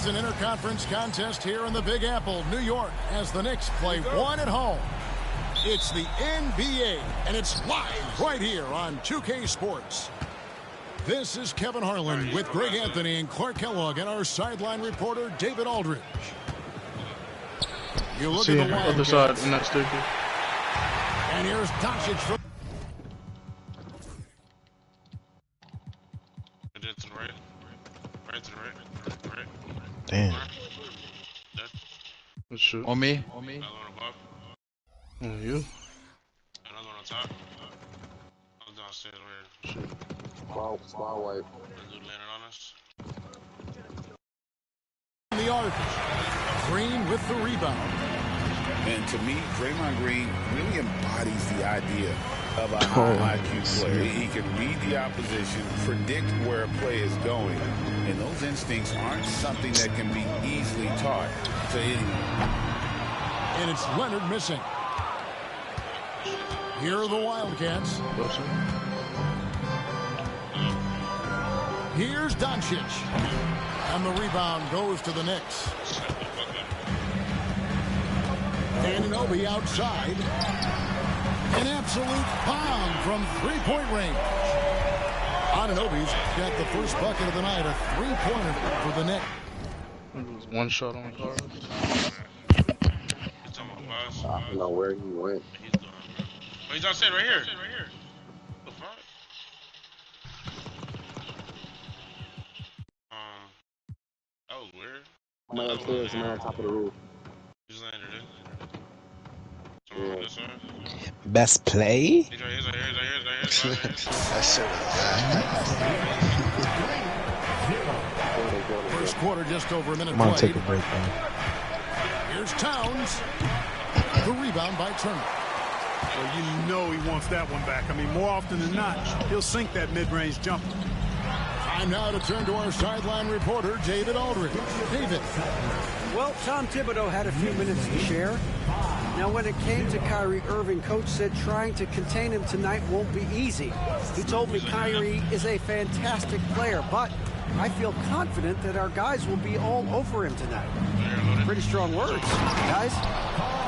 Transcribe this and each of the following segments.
an interconference contest here in the Big Apple, New York, as the Knicks play one at home. It's the NBA, and it's live right here on 2K Sports. This is Kevin Harlan with Greg Anthony and Clark Kellogg and our sideline reporter, David Aldridge. You look at the other side, and that's stupid. And here's Doncic from... Damn. Good shit. On me? On you? Another one on top. I'm downstairs right here. Small white. Dude landed on us. The arc. Green with the rebound. And to me, Draymond Green really embodies the idea of a high IQ player. He can read the opposition, predict where a play is going, and those instincts aren't something that can be easily taught to anyone. And it's Leonard missing. Here are the Wildcats. Here's Doncic. And the rebound goes to the Knicks. Anunoby outside. An absolute bomb from three-point range. Anunoby's got the first bucket of the night, a three-pointer for the Knicks. It was one shot on the card. I don't know where he went. Oh, he's outside right here. The fuck? That was weird. Man upstairs, man on top of the roof. He's landed it. Someone on this side. Best play? He's right here. That shit was First quarter, just over a minute Come on, played. take a break, man. Here's Towns. The rebound by Turner. Well, you know he wants that one back. I mean, more often than not, he'll sink that mid-range jumper. Time now to turn to our sideline reporter, David Aldridge. David. Well, Tom Thibodeau had a few minutes to share. Now, when it came to Kyrie Irving, Coach said trying to contain him tonight won't be easy. He told me Kyrie is a fantastic player, but I feel confident that our guys will be all over him tonight. Pretty strong words, guys.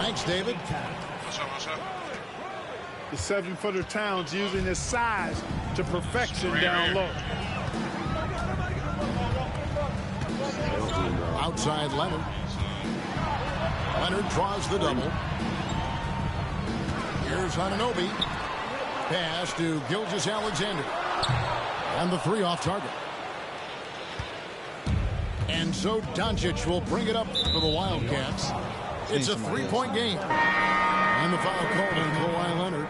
Thanks, David. What's up? The 7-footer Towns using his size to perfection down low. Outside Leonard. Leonard draws the double. Here's Anunoby. Pass to Gilgeous-Alexander. And the three off target. And so Doncic will bring it up for the Wildcats. It's a three-point game. And the foul called on Kawhi Leonard.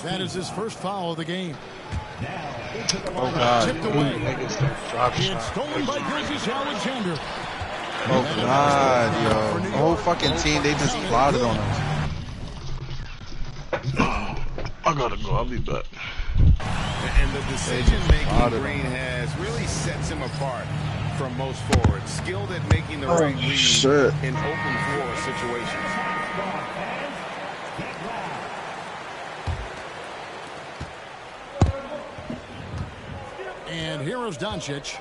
That is his first foul of the game. Oh, God. Tipped away. It's stolen by Gilgeous-Alexander. Oh, God, yo. The whole fucking team, they just plotted on us. I gotta go. I'll be back. And the decision-making Green has really sets him apart from most forwards. Skilled at making the right read in open floor situations. And here is Doncic.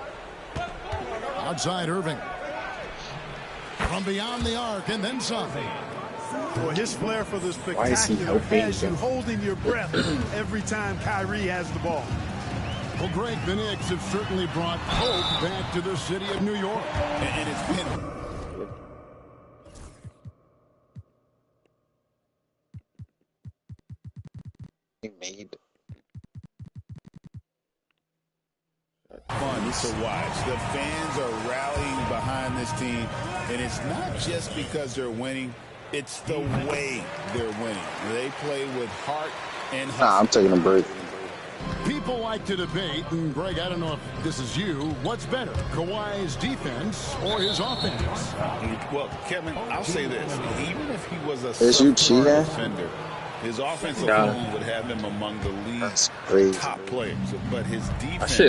Outside Irving. From beyond the arc and then something. Boy, his flair for the spectacular has you holding your breath every time Kyrie has the ball. Well, Greg, the Knicks have certainly brought hope back to the city of New York. And it's been... Made. Fun to watch. The fans are rallying behind this team, and it's not just because they're winning, it's the way they're winning. They play with heart and hustle. I'm taking a break. People like to debate, and Greg, I don't know if this is you, what's better, Kawhi's defense or his offense? Well, Kevin, I'll say this. Even if he was a defender, his offensive alone would have him among the league's top players. But his defense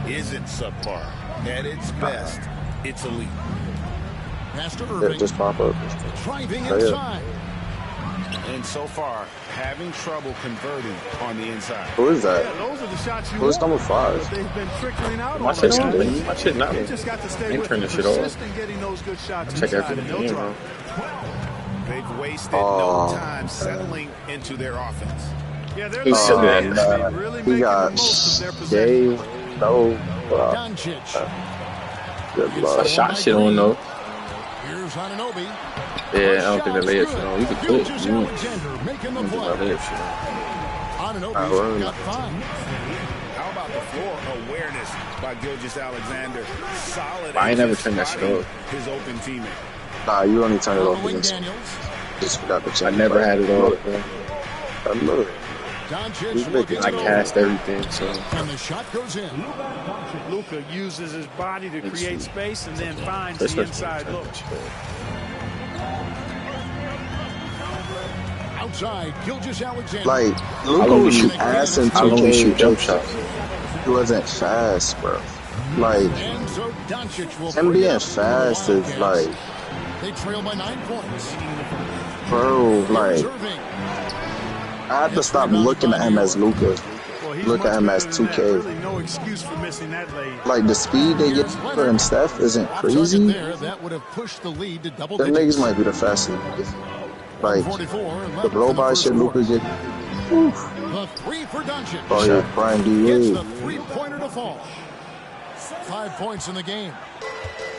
isn't subpar. At its best, it's elite. Master Irving. Just pop up. Driving inside. And so far, having trouble converting on the inside. Who is that? Yeah, those are the shots you Who's want, number 5? but they've been trickling out My on shit's us. clean. My shit not. You just got to stay Ain't with turn them, this shit off. persistent getting those good shots Check inside, and everything they'll in, drop. They've wasted no time settling into their offense. Yeah, they're Who's sitting laying there? off. They really We making the got most of their possession. Dave, no, Doncic. good A luck. shot shit on though. Here's Anunoby. Yeah, I don't think the layup shit on. You can quit. Gilgeous You Alexander making the can do my play. layup shit on. Anunoby's got 5. How about the floor awareness by Gilgeous Alexander? Solid. I ain't never just turned that shit spotting off. His open teammate. Nah, you only turn it off Wing against Daniels. just forgot to I check. never had it on. I look. Doncic looking I it over. cast everything, so And the shot goes in. Luka uses his body to create space and then finds This the was inside look. Outside, Gilgeous Alexander. Like, I Luka only was shoot- ass in I only 2K. shoot jump shots. He wasn't fast, bro. Like, And so Doncic will him bring it being up for the fast is Wildcats. like, They trail by 9 points. bro, like, Here's Irving. I have to stop looking at him as Luka. Well, he's Look much at him as better than that. 2K. Really no excuse for missing that lane. Like, the speed they get for him, Steph, isn't Off target crazy. there, that would have pushed the lead to double Them digits. niggas might be the fastest. Like, 44, the blow-by shit Luka get. Oof. The 3 for Doncic. Oh, yeah, Brian Gets D. the 3-pointer to fall. 5 points in the game.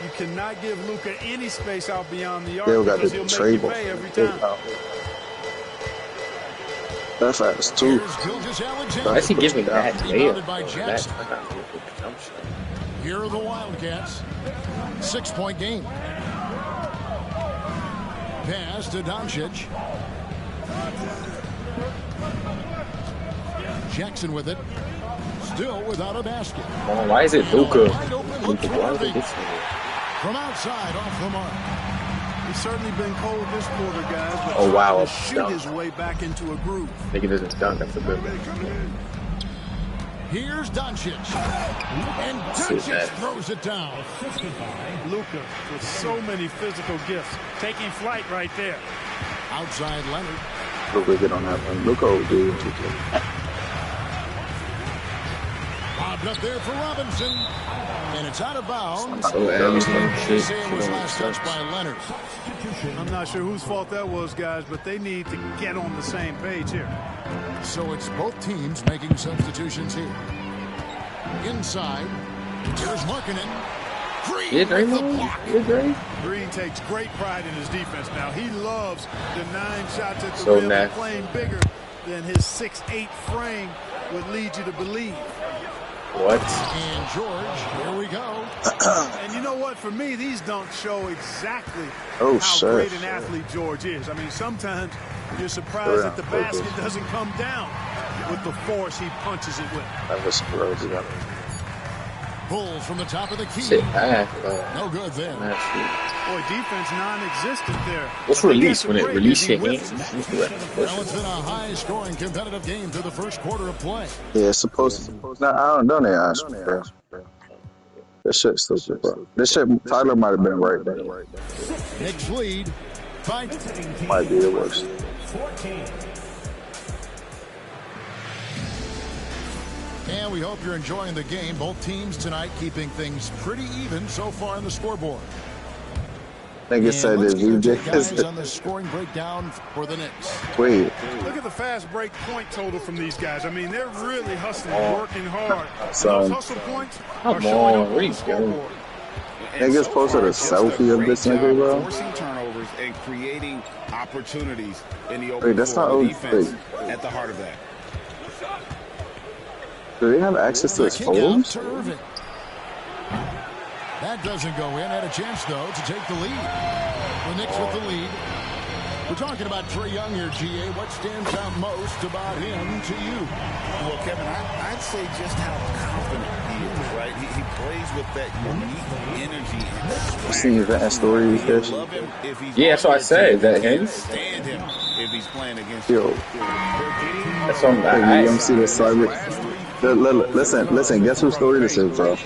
You cannot give Luka any space out beyond the arc They got because the he'll make trade you ball. pay every time. That fast, too. Here's Gilgeous Alexander. Why is he giving that Rebounded layup? by That, Jackson. I got a jump shot. Here are the Wildcats. 6-point game. Pass to Doncic. Jackson with it. Still without a basket. Oh, why is it Luka? Wide open look Luka, for why is it Irving. this nigga? From outside, off the mark. He's certainly been cold this quarter, guys, but Oh, wow. trying to shoot Dunk. his way back into a groove. Nigga doesn't dunk. That's a good one. Here's Doncic. And Shit, Doncic man. throws it down. Luka with so many physical gifts, taking flight right there. Outside Leonard. Luka get on that one. Luka will do it. Bobbed up there for Robinson. And it's out of bounds. So everything shit. Say it was last touched by Leonard. I'm not sure whose fault that was, guys, but they need to get on the same page here. So it's both teams making substitutions here. Inside. Here's Markkanen. Green Yeah, with the Draymond. block. Yeah, Dray. Green takes great pride in his defense now. He loves the 9 shots at the So rim and nasty. playing bigger than his 6'8" frame would lead you to believe. What? And George, here we go. And you know what? For me, these dunks show exactly Oh, how shit. great an athlete George is. I mean, sometimes you're surprised that the basket doesn't come down with the force he punches it with. That was gross. Bulls from the top of the key. Shit, bad. No good there. Nasty. Boy, defense non-existent there. What's But they release get when the it break release as he your whips hands? it. Let's do that. Well, it's been a high-scoring, competitive game through the first quarter of play. Yeah, it's supposed to. Nah, I don't know. Ask, bro. This shit's stupid, bro. This shit, Tyler might have been right, bro. Knicks lead by Might be the worst. And we hope you're enjoying the game. Both teams tonight keeping things pretty even so far on the scoreboard. Nigga said let's this. get You your guys just on the scoring breakdown for the Knicks. wait. Look at the fast break point total from these guys. I mean, they're really hustling, working hard. And Son. those hustle points are Come showing on, up on where the you scoreboard. Niggas posted a selfie of this nigga, bro. Forcing turnovers and creating opportunities in the open Wait, that's floor. not The old- defense wait. at the heart of that. Do they have access to his Kick out photos? to Irving. That doesn't go in. Had a chance, though, to take the lead. The Knicks with the lead. We're talking about Trae Young here, GA. What stands out most about him to you? Well, Kevin, I'd say just how confident he is, right? He plays with that unique energy and You seen that story, Fish? love him if he's Yeah, that's what I said. That him? stand him if he's playing against Yo, That's something hey, you I see the cyber? Listen, guess whose story this is, bro?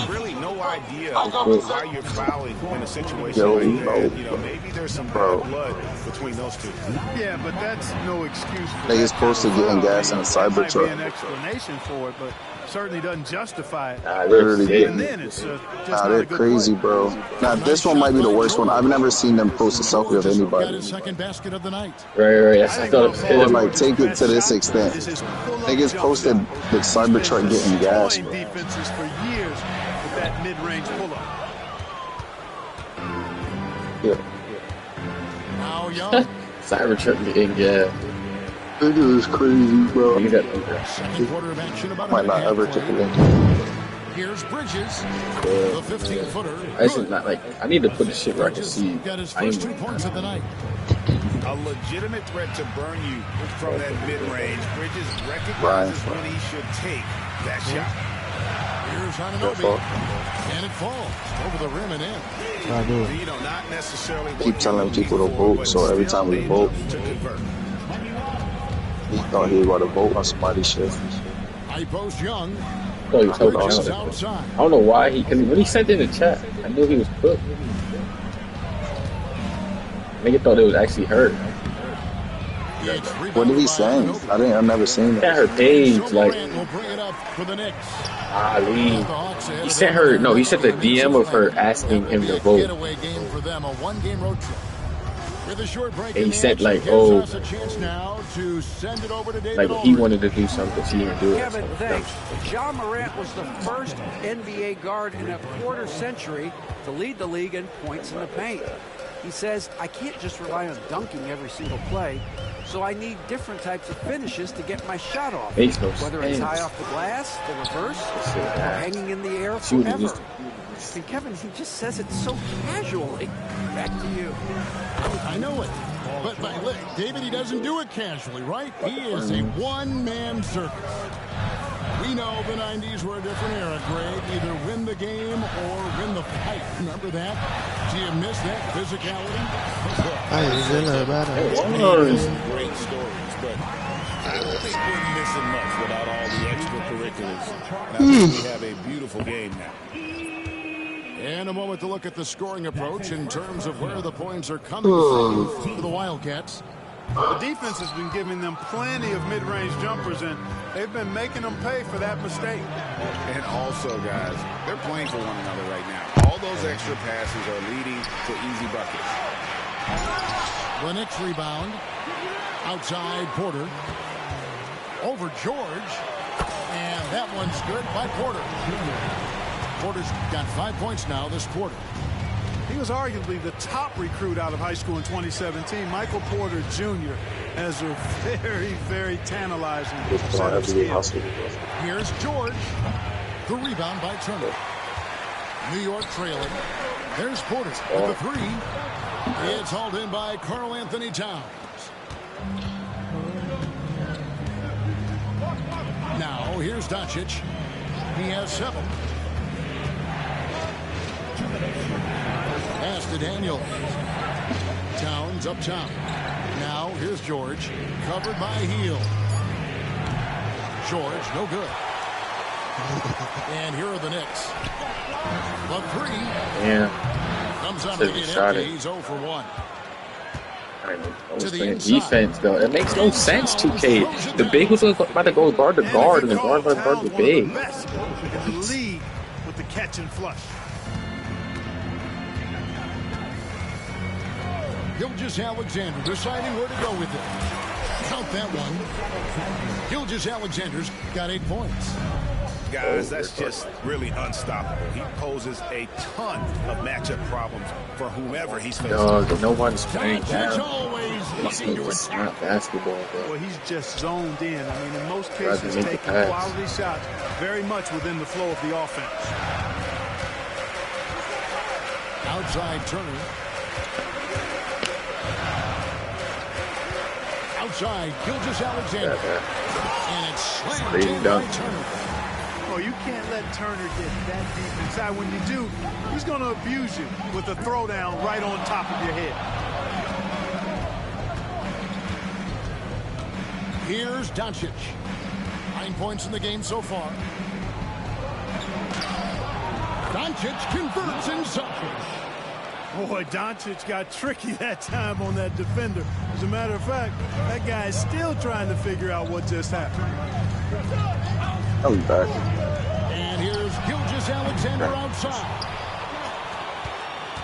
really no idea. idea of how you're fouling in a situation like that. You know, maybe there's some bad blood between those two. Yeah, but that's no excuse for Niggas posted getting gas in a That might be Cybertruck. an explanation for it, but certainly doesn't justify it. Literally, Even then, it's just not they're a good crazy, play. bro. Now, this one might be the worst one. I've never seen them post a selfie of Got anybody. his second basket of the night. Right. I thought it Or was like take it to this extent. Niggas posted the Cybertruck getting gas, bro. Defenses for years with that mid-range pull-up. Now Young. Cybertruck getting gas. Nigga is crazy, bro. You got Second quarter of action about a Might not minute ever and take half a played. link. Here's Bridges, the 15-footer. I just not like. I need to put the shit where I can see. Got his I first ain't 2 points of the night. A legitimate threat to burn you from that mid-range. Bridges recognizes when he should take that shot. Here's Anunoby, and it falls over the rim and in. You know, not necessarily Keep telling people to vote, so every time we vote, to convert. he thought he was about to vote on somebody's shit. High post Young. I thought he was helping Bridges out. outside. I don't know why cause when he sent in the chat, I knew he was cooked. Nigga thought it was actually hurt. It's What did he say? rebounded by I've never seen Sent that. her page So like Morant will bring it up for the Knicks. Ali. The Hawks ahead He of sent them. her. No, he sent the DM of her asking him to vote. Getaway game for them, a one-game road trip. With a short break And he in the said, action, like, gives oh, us a chance now to send it over to David Like he Aldridge. wanted to do something, she didn't do it. Kevin, thanks. John Morant was the first NBA guard in a quarter century to lead the league in points in the paint. He says, I can't just rely on dunking every single play, so I need different types of finishes to get my shot off. Makes no Whether it's high sense. off the glass, the reverse, or hanging in the air She would've forever. just- And Kevin, he just says it so casually. Back to you. I know it. But look, David, he doesn't do it casually, right? He is a one-man circus. We know the 90s were a different era, Greg. Either win the game or win the fight. Remember that? Do you miss that physicality? Great stories, but I don't think we're missing much without all the extracurriculars. And I think we have a beautiful game now. And a moment to look at the scoring approach in terms of where the points are coming from for the Wildcats. The defense has been giving them plenty of mid-range jumpers, and they've been making them pay for that mistake. And also, guys, they're playing for one another right now. All those extra passes are leading to easy buckets. The Knicks rebound. Outside Porter. Over George. And that one's good by Porter. Porter's got 5 points now this quarter. He was arguably the top recruit out of high school in 2017. Michael Porter Jr. has a very, very tantalizing set of skills. Here's George. The rebound by Turner. New York trailing. There's Porter with the three. It's hauled in by Karl Anthony Towns. Now here's Doncic. He has 7. Pass to Daniels. Towns up top. Now here's George. Covered by Hield. George, no good. And here are the Knicks. The three. Yeah. Comes up Should've to get shot empty. it. He's 0 for 1. I was To the playing inside. defense though. It makes no sense. 2K. The big was about to go guard the guard, and the guard about to guard the big. Best in the league with the catch and flush. Gilgeous Alexander deciding where to go with it. Count that one. Gilgeous Alexander's got 8 points. Guys, that's just really unstoppable. He poses a ton of matchup problems for whomever he's facing. Dog, no one's playing Doncic down. always looking to It's attack. not basketball, bro. Well, he's just zoned in. I mean, in most Rather cases, make the taking pass. quality shots very much within the flow of the offense. Outside Turner. Outside Gilgeous Alexander. And it's slammed Crazy in by dunk. Turner. Oh, you can't let Turner get that deep inside. When you do, he's going to abuse you with a throwdown right on top of your head. Here's Doncic. 9 points in the game so far. Doncic converts inside. Boy, Doncic got tricky that time on that defender. As a matter of fact, that guy is still trying to figure out what just happened. I'll be back. And here's Gilgeous-Alexander outside.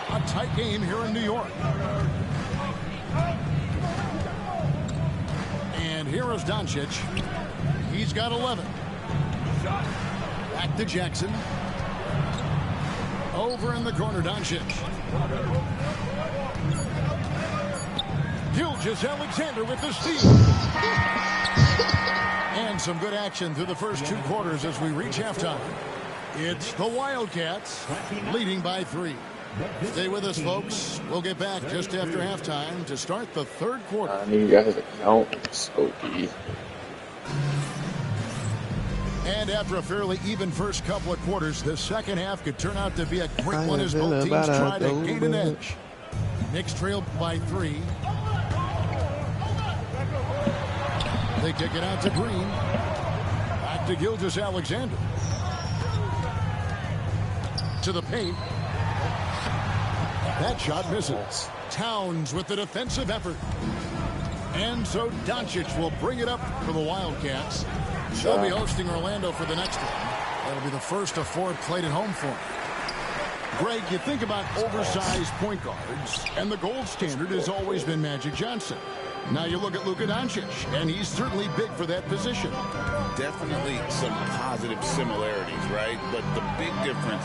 A tight game here in New York. And here is Doncic. He's got 11. Back to Jackson. Over in the corner, Doncic. Gilgeous-Alexander with the steal. And some good action through the first 2 quarters as we reach halftime. It's the Wildcats leading by 3. Stay with us, folks. We'll get back just after halftime to start the 3rd quarter. I need you guys to count. So deep. And after a fairly even first couple of quarters, the second half could turn out to be a great one as both teams try to gain an edge. Knicks trail by 3. They kick it out to Green. Back to Gilgeous-Alexander. To the paint. That shot misses. Towns with the defensive effort. And so Doncic will bring it up for the Wildcats. They'll be hosting Orlando for the next one. That'll be the first of 4 played at home for them. Greg, you think about oversized point guards, and the gold standard has always been Magic Johnson. Now you look at Luka Doncic, and he's certainly big for that position. Definitely some positive similarities, right? But the big difference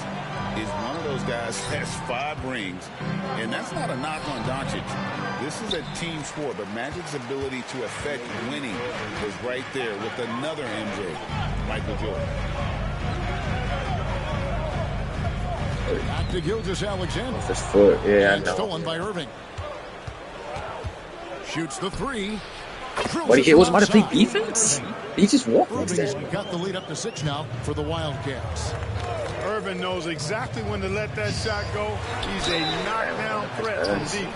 is one of those guys has 5 rings, and that's not a knock on Doncic. This is a team sport, but Magic's ability to affect winning is right there with another MJ, Michael Jordan. Back to Gilgeous-Alexander. His foot, yeah, I know. Stolen by Irving. Shoots the 3. What he was about to play defense? He just walked. Irving's got the lead up to 6 now for the Wildcats. Irvin knows exactly when to let that shot go. He's a knockdown threat from deep.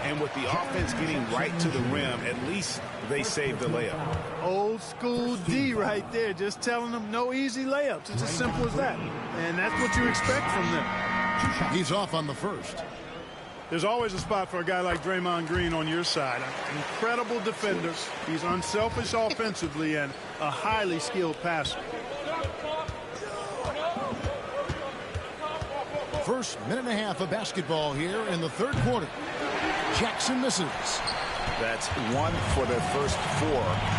And with the offense getting right to the rim, at least they saved the layup. Old school D right there, just telling them no easy layups. It's as simple as that. And that's what you expect from them. He's off on the first. There's always a spot for a guy like Draymond Green on your side. Incredible defender. He's unselfish offensively and a highly skilled passer. First minute and a half of basketball here in the 3rd quarter. Jackson misses. That's 1 for their first 4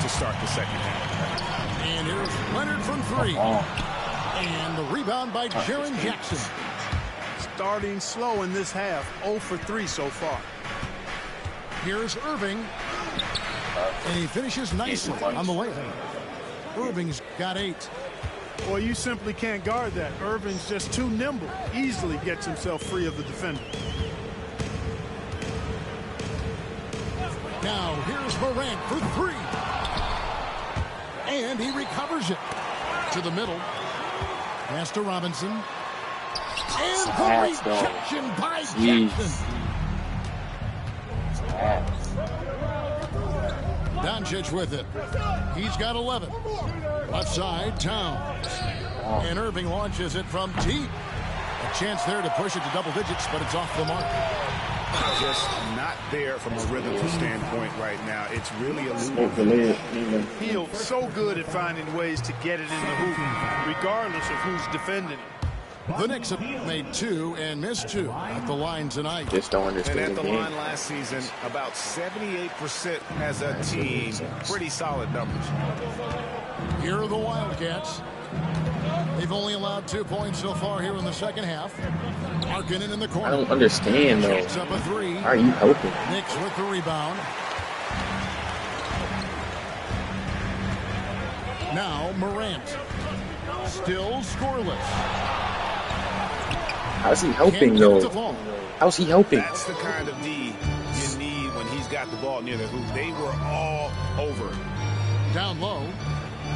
to start the second half. And here's Leonard from 3. And the rebound by Jaren Jackson. Starting slow in this half, 0 for 3 so far. Here's Irving. And he finishes nicely on the layup. Irving's got 8. Well, you simply can't guard that. Irving's just too nimble. Easily gets himself free of the defender. Now, here's Morant for 3. And he recovers it. To the middle. Pass to Robinson. And the rejection by Jackson. Doncic with it. He's got 11. Left side, Towns. And Irving launches it from deep. A chance there to push it to double digits, but it's off the mark. Just not there from a rhythm standpoint right now. It's really elusive. He's so good at finding ways to get it in the hoop, regardless of who's defending it. The Knicks have made 2 and missed 2 at the line tonight. Just don't understand and at the the game. line last season, about 78% as a team. Pretty solid numbers. Here are the Wildcats. They've only allowed 2 points so far here in the second half. Markkanen in the corner. I don't understand, though. Shoots up a 3. How are you helping? Knicks with the rebound. Now Morant. Still scoreless. How's he helping, though? How's he helping? That's the kind of D you need when he's got the ball near the hoop. They were all over. Down low.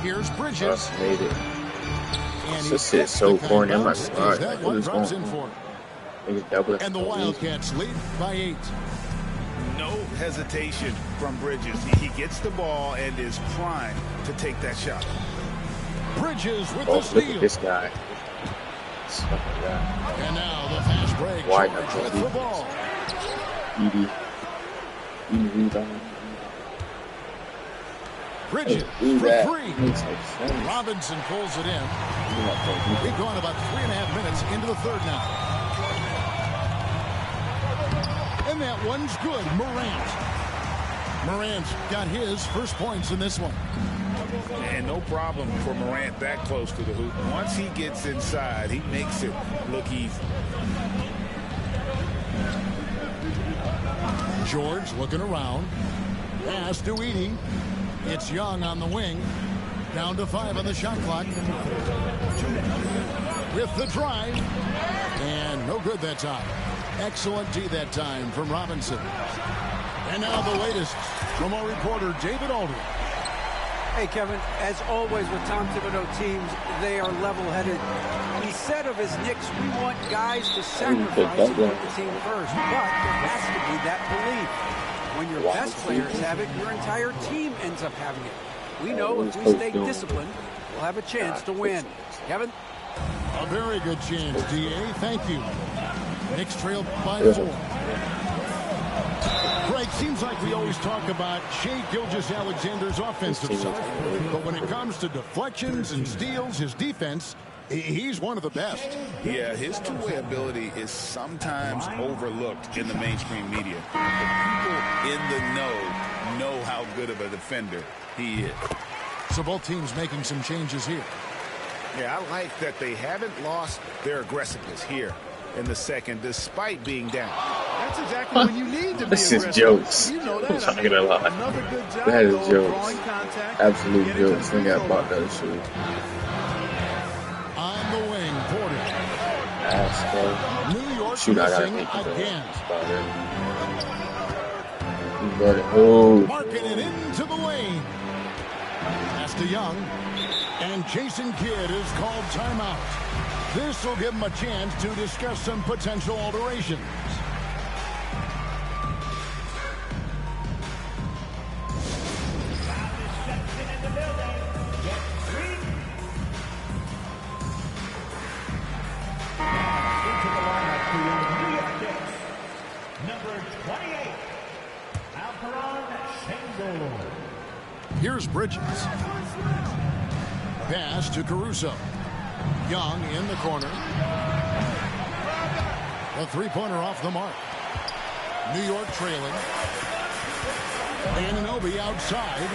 Here's Bridges. Made it. And This is so corny. I'm like, all right, that what one is drops going in on? for him. And the Wildcats lead by 8. No hesitation from Bridges. He gets the ball and is primed to take that shot. Bridges with Oh, the look steal. at this guy. And now the fast break. Why George not? with the ball. Edie rebound. Bridges Do for that. three. Makes no sense. Robinson pulls it in. You're not gonna do We've gone about 3.5 minutes into the third now. And that one's good. Morant's got his first points in this one. And no problem for Morant that close to the hoop. Once he gets inside, he makes it look easy. George looking around. Pass to Edie. It's Young on the wing. Down to 5 on the shot clock. With the drive. And no good that time. Excellent D that time from Robinson. And now the latest from our reporter, David Aldridge. Hey, Kevin, as always with Tom Thibodeau teams, they are level-headed. He said of his Knicks, we want guys to sacrifice and put the team first. But there has to be that belief. When your best players have it, your entire team ends up having it. We know if we stay disciplined, we'll have a chance to win. Kevin? A very good chance, D.A. Thank you. Knicks trail by 4. Greg, seems like we always talk about Shai Gilgeous-Alexander's offensive side. But when it comes to deflections and steals, his defense, he's one of the best. Yeah, his two-way ability is sometimes overlooked in the mainstream media. The people in the know how good of a defender he is. So both teams making some changes here. Yeah, I like that they haven't lost their aggressiveness here in the second, despite being down. That's exactly when you need to be This is aggressive. jokes. You know I'm that. not gonna lie. Another good job, That is though, jokes. drawing contact, Absolute getting to jokes. the Think free throw about line. that shit. On the wing, Porter. Ass, bro. New York Shoot, I gotta missing think of again. that. Oh. Marking it into the lane. Pass to Young. And Jason Kidd is called timeout. This will give him a chance to discuss some potential alterations. Here's Bridges. Pass to Caruso. Young in the corner. A three-pointer off the mark. New York trailing. Anunoby outside.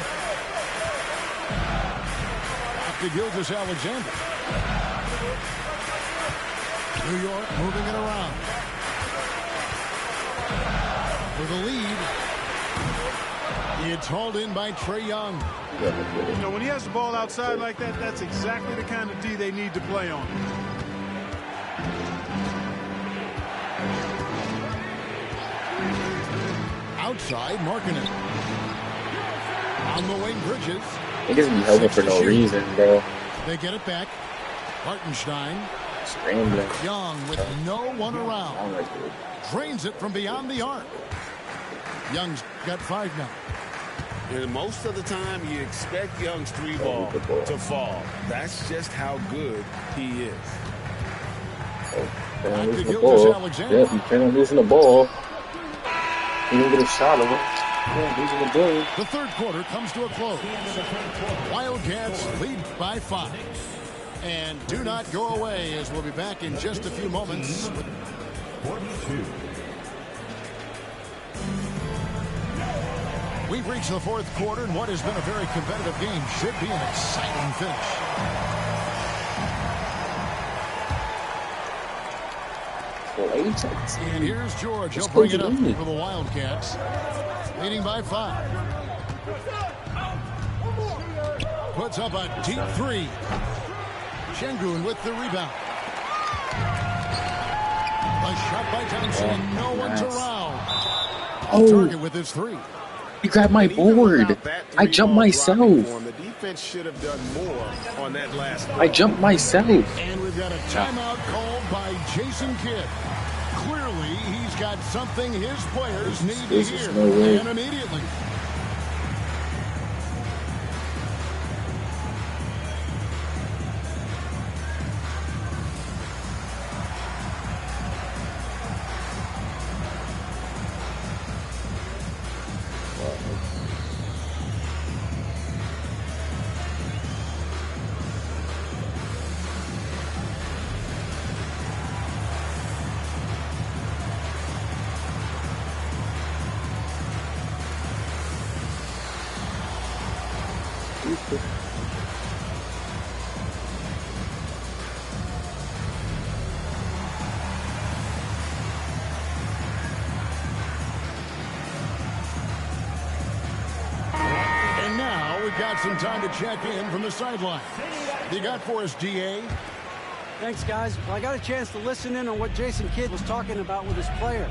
Back to Gilgeous-Alexander. New York moving it around. For the lead. It's hauled in by Trae Young. You know, when he has the ball outside like that, that's exactly the kind of D they need to play on. Outside, marking it. On the wing, Bridges. Niggas be helping for no reason, bro. They get it back. Hartenstein. Scrambling. Young with no one I around. don't like it. Drains it from beyond the arc. Young's got 5 now. And most of the time, you expect Young's three ball to fall. That's just how good he is. Can't Back to lose the ball. Gilgeous-Alexander. Yep, you can't lose the ball. He didn't get a shot of it. Yeah, losing the ball. The third quarter comes to a close. Wildcats lead by 5. And do not go away, as we'll be back in just a few moments. 42. We've reached the fourth quarter, and what has been a very competitive game should be an exciting finish. And here's George. He'll bring it up for the Wildcats. Leading by 5. Puts up a deep 3. Şengün with the rebound. A shot by Thompson. No one's around. Target with his 3. You grabbed my board. I jumped myself. The defense should have done more on that last I jumped myself. And we've got a timeout called by Jason Kidd. Clearly, he's got something his players need to hear. No way. And immediately. And now we've got some time to check in from the sideline. You got for us, DA? Thanks, guys. Well, I got a chance to listen in on what Jason Kidd was talking about with his players.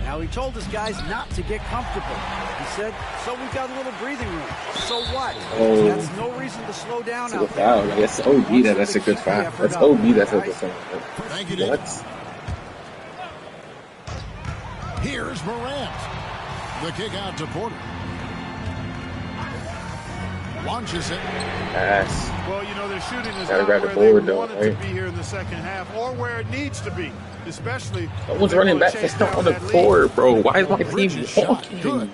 Now, he told his guys not to get comfortable. He said, so we've got a little breathing room. So what? Oh. That's no reason to slow down That's a out good there. foul. That's OB. That's a good foul. That's OB. That's a good foul. Thank you, David. What? Here's Morant. The kick out to Porter. Launches it. Pass. Well, you know, their shooting is Gotta not grab the where board, they though, wanted right? to be here in the second half, or where it needs to be, especially. No one's running back. It's not on the court, bro. Why is my team walking?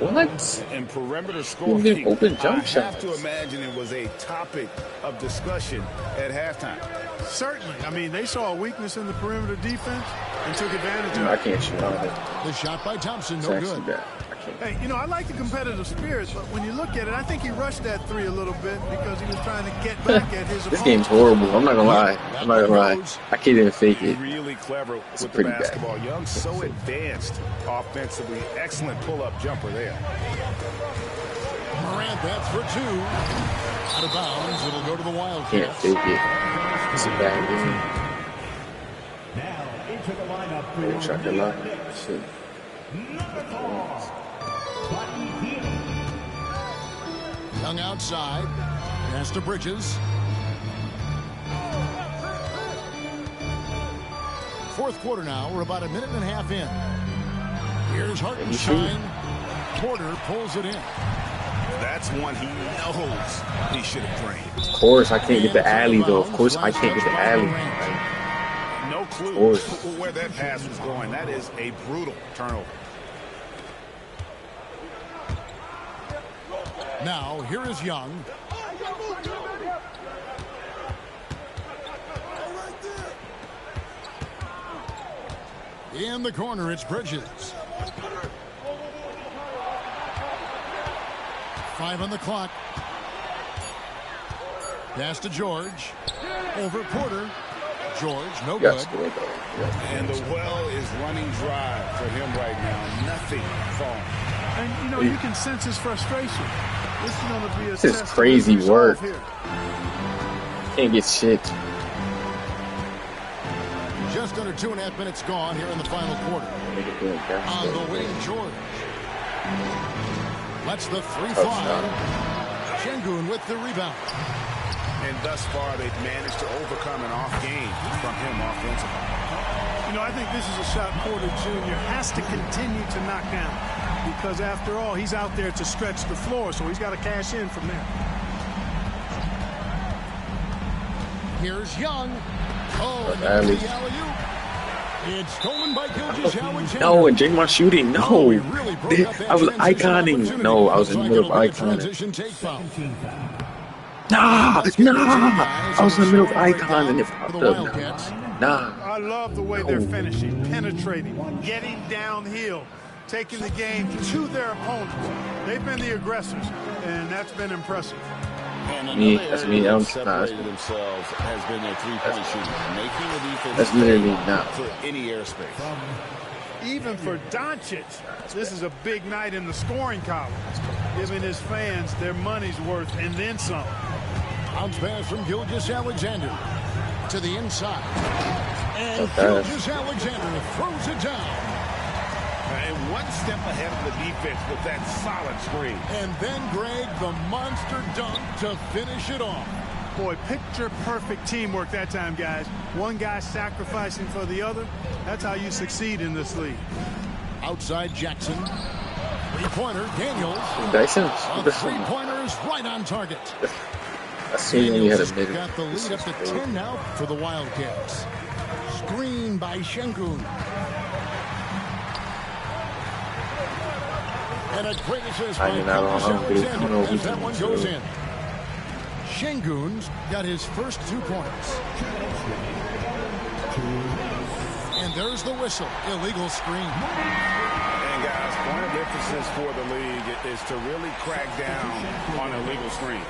What? And perimeter scoring, Even open jump I have shots. to imagine it was a topic of discussion at halftime. Certainly. I mean, they saw a weakness in the perimeter defense and took advantage of I it. can't shoot on it. The shot by Thompson, It's no actually good. bad. I can't. Hey, you know, I like the competitive spirit, but when you look at it, I think he rushed that three a little bit because he was trying to get back at his This opponent. game's horrible. I'm not gonna lie. I'm not gonna lie. I can't even fake it. Really clever with the pretty bad. basketball. Young, so advanced offensively. Excellent pull-up jumper there. Morant, that's for two. Out of bounds. It'll go to the Can't Wildcats. fake it. It's a bad game. Now into the lineup for Oh, your shot the New line. York Knicks. Shit. Number 4, Buddy Hield. Young outside. Pass to Bridges. Fourth quarter now. We're about a minute and a half in. Here's Hartenstein. Porter pulls it in. That's one he knows he should have drained. Of course, I can't get the alley though. Of course, I can't get the alley. No clue course. where that pass was going. That is a brutal turnover. Now, here is Young. In the corner, it's Bridges. 5 on the clock. Pass to George. Over Porter. George, no good. Yes, good though. And the well is running dry for him right now. Nothing falling. And, you know, you can sense his frustration. This is going to be a This is test of crazy his work. resolve here. Can't get shit. Just under 2.5 minutes gone here in the final quarter. On the wing, George. Lets the three fly. Şengün with the rebound. And thus far, they've managed to overcome an off game from him offensively. You know, I think this is a shot Porter Jr. has to continue to knock down because, after all, he's out there to stretch the floor, so he's got to cash in from there. Here's Young. Oh, and alley. the alley-oop. It's stolen by Gilgeous-Alexander. No, and Draymond shooting. No. Oh, he really broke up that I was transition iconing. opportunity. No, I was in the middle of Looks like it'll be a iconing. transition take foul. Nah. I was in the middle of icon and it For popped the up. Wildcats. Nah. I love the way they're finishing, penetrating, getting downhill, taking the game to their opponents. They've been the aggressors, and that's been impressive. And Me, another that's area me. that I'm not. separated themselves has been their three-point shooting, making the defense That's literally not. for any airspace. Even for Doncic, this is a big night in the scoring column, giving his fans their money's worth and then some. Bounce pass from Gilgeous-Alexander to the inside. And Okay. Gilgeous-Alexander throws it down. And one step ahead of the defense with that solid screen. And then, Greg, the monster dunk to finish it off. Boy, picture-perfect teamwork that time, guys. One guy sacrificing for the other. That's how you succeed in this league. Outside Jackson. Three-pointer, Daniels. Dyson. A three-pointer is right on target. I seen when you had a Daniels middle. got the lead up to 10 now for the Wildcats. Screen by Şengün. And a great assist by Finding out on hungry. I don't know Gilgeous-Alexander who as that to one do. goes in. Şengün's got his first 2 points. And there's the whistle. Illegal screen. And guys. Point of emphasis for the league is to really crack down on illegal screens.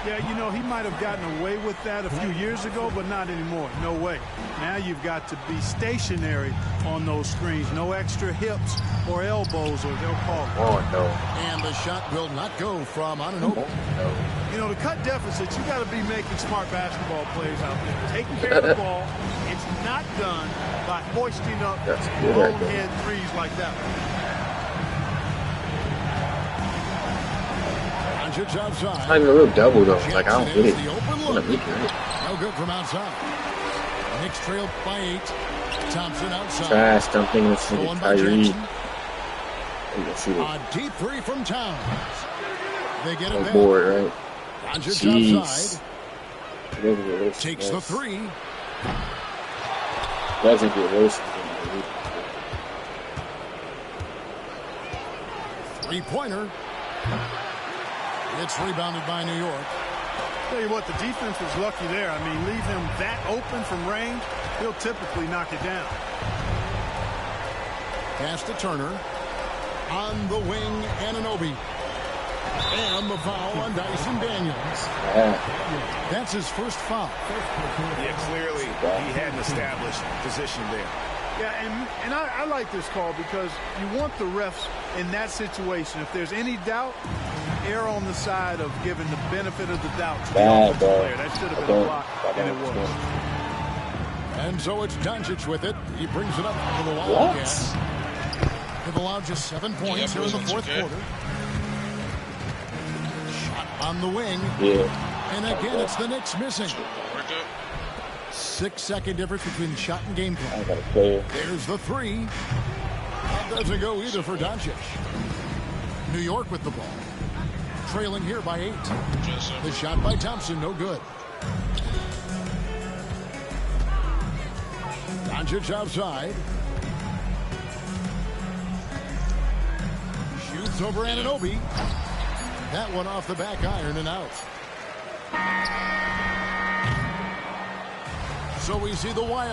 Yeah, you know, he might have gotten away with that a few years ago, but not anymore. No way. Now you've got to be stationary on those screens. No extra hips or elbows, or they'll call it. Oh, no. And the shot will not go from Anunoby. You know, to cut deficits, you got to be making smart basketball plays out there. Taking care of the ball. It's not done by hoisting up long head threes like that one. Outside. It's not even a real double, though. Like, I don't get it. No good from outside. Knicks trailed by 8. Thompson outside. Trash. I'm thinking it's Kyrie. A deep three from Towns. They get it back. Board, right? Doncic outside. Takes the three. Doesn't get worse. Three-pointer. It's rebounded by New York. Tell you what, the defense was lucky there. I mean, leave him that open from range, he'll typically knock it down. Pass to Turner. On the wing, Anunoby. And the foul on Dyson Daniels. That's his first foul. Yeah, clearly he hadn't established position there. Yeah, and I like this call because you want the refs in that situation. If there's any doubt, err on the side of giving the benefit of the doubt to the offensive player. That should have been a block, and it was. And so it's Doncic with it. He brings it up to the Wildcats. They've allowed just 7 points here in the fourth quarter. Shot on the wing. And again, it's the Knicks missing. 6-second difference between shot and game clock. There's the three. That doesn't go either for Doncic. New York with the ball. Trailing here by 8. The shot by Thompson, no good. Doncic outside. Shoots over Anunoby. That one off the back iron and out. So we see the Wild